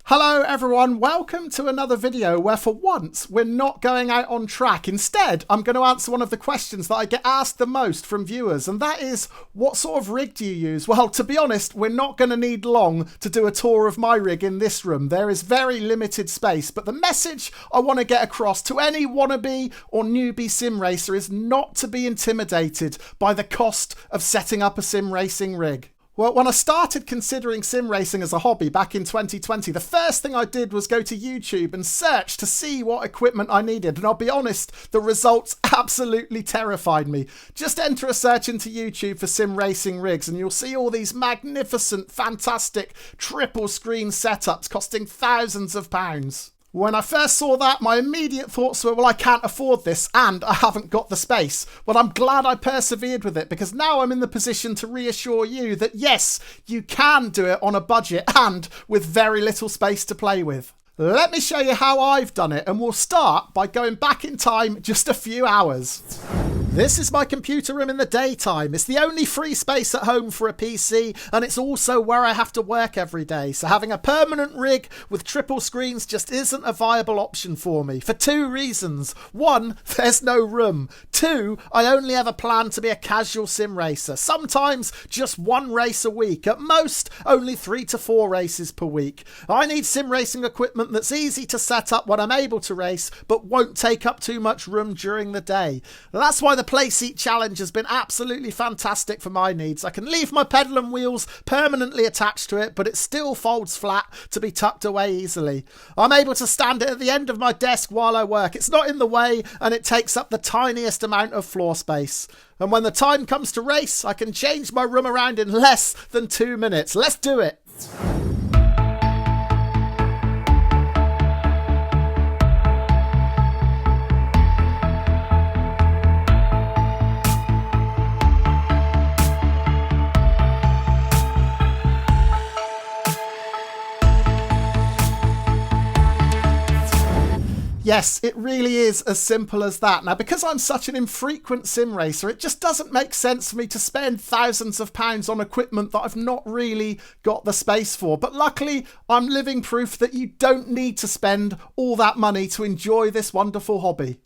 Hello everyone, welcome to another video where for once we're not going out on track. Instead, I'm going to answer one of the questions that I get asked the most from viewers, and that is, what sort of rig do you use? Well, to be honest, we're not going to need long to do a tour of my rig in this room. There is very limited space, but the message I want to get across to any wannabe or newbie sim racer is not to be intimidated by the cost of setting up a sim racing rig. Well, when I started considering sim racing as a hobby back in 2020, the first thing I did was go to YouTube and search to see what equipment I needed. And I'll be honest, the results absolutely terrified me. Just enter a search into YouTube for sim racing rigs and you'll see all these magnificent, fantastic triple screen setups costing thousands of pounds. When I first saw that, my immediate thoughts were, well, I can't afford this and I haven't got the space. Well, I'm glad I persevered with it because now I'm in the position to reassure you that yes, you can do it on a budget and with very little space to play with. Let me show you how I've done it, and we'll start by going back in time just a few hours. This is my computer room in the daytime. It's the only free space at home for a PC, and it's also where I have to work every day. So having a permanent rig with triple screens just isn't a viable option for me, for two reasons. One, there's no room. Two, I only ever plan to be a casual sim racer. Sometimes just one race a week. At most, only 3 to 4 races per week. I need sim racing equipment that's easy to set up when I'm able to race, but won't take up too much room during the day. That's why the Playseat challenge has been absolutely fantastic for my needs. I can leave my pedal and wheels permanently attached to it, but it still folds flat to be tucked away easily. I'm able to stand it at the end of my desk while I work. It's not in the way and it takes up the tiniest amount of floor space. And when the time comes to race, I can change my room around in less than 2 minutes. Let's do it. Yes, it really is as simple as that. Now, because I'm such an infrequent sim racer, it just doesn't make sense for me to spend thousands of pounds on equipment that I've not really got the space for. But luckily, I'm living proof that you don't need to spend all that money to enjoy this wonderful hobby.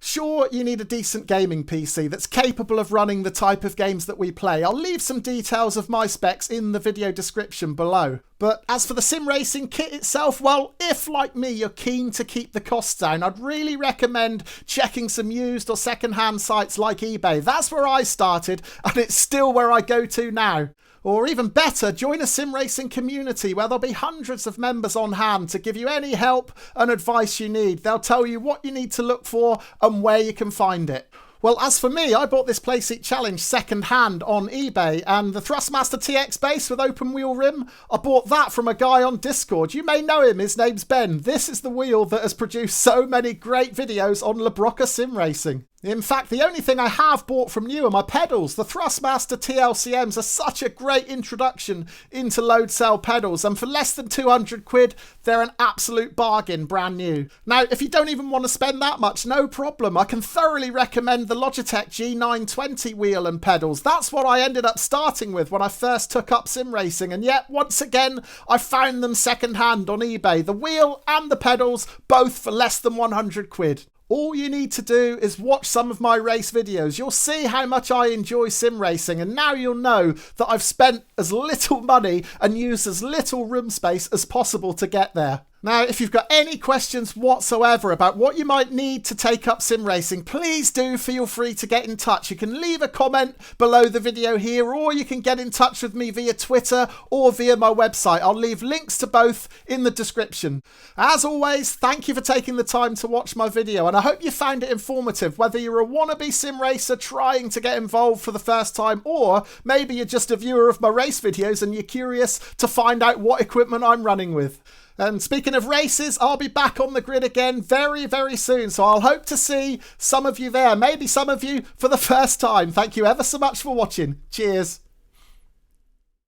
Sure, you need a decent gaming PC that's capable of running the type of games that we play. I'll leave some details of my specs in the video description below. But as for the sim racing kit itself, well, if like me you're keen to keep the costs down, I'd really recommend checking some used or second-hand sites like eBay. That's where I started and it's still where I go to now. Or even better, join a sim racing community where there'll be hundreds of members on hand to give you any help and advice you need. They'll tell you what you need to look for and where you can find it. Well, as for me, I bought this Playseat Challenge second hand on eBay, and the Thrustmaster TX base with open wheel rim, I bought that from a guy on Discord. You may know him, his name's Ben. This is the wheel that has produced so many great videos on Labroca sim racing. In fact, the only thing I have bought from new are my pedals. The Thrustmaster T-LCMs are such a great introduction into load cell pedals, and for less than 200 quid, they're an absolute bargain, brand new. Now, if you don't even want to spend that much, no problem. I can thoroughly recommend the Logitech G920 wheel and pedals. That's what I ended up starting with when I first took up sim racing, and yet, once again, I found them second hand on eBay. The wheel and the pedals, both for less than 100 quid. All you need to do is watch some of my race videos. You'll see how much I enjoy sim racing, and now you'll know that I've spent as little money and used as little room space as possible to get there. Now, if you've got any questions whatsoever about what you might need to take up sim racing, please do feel free to get in touch. You can leave a comment below the video here, or you can get in touch with me via Twitter or via my website. I'll leave links to both in the description. As always, thank you for taking the time to watch my video, and I hope you found it informative, whether you're a wannabe sim racer trying to get involved for the first time, or maybe you're just a viewer of my race videos and you're curious to find out what equipment I'm running with. And speaking of races, I'll be back on the grid again very, very soon. So I'll hope to see some of you there. Maybe some of you for the first time. Thank you ever so much for watching. Cheers.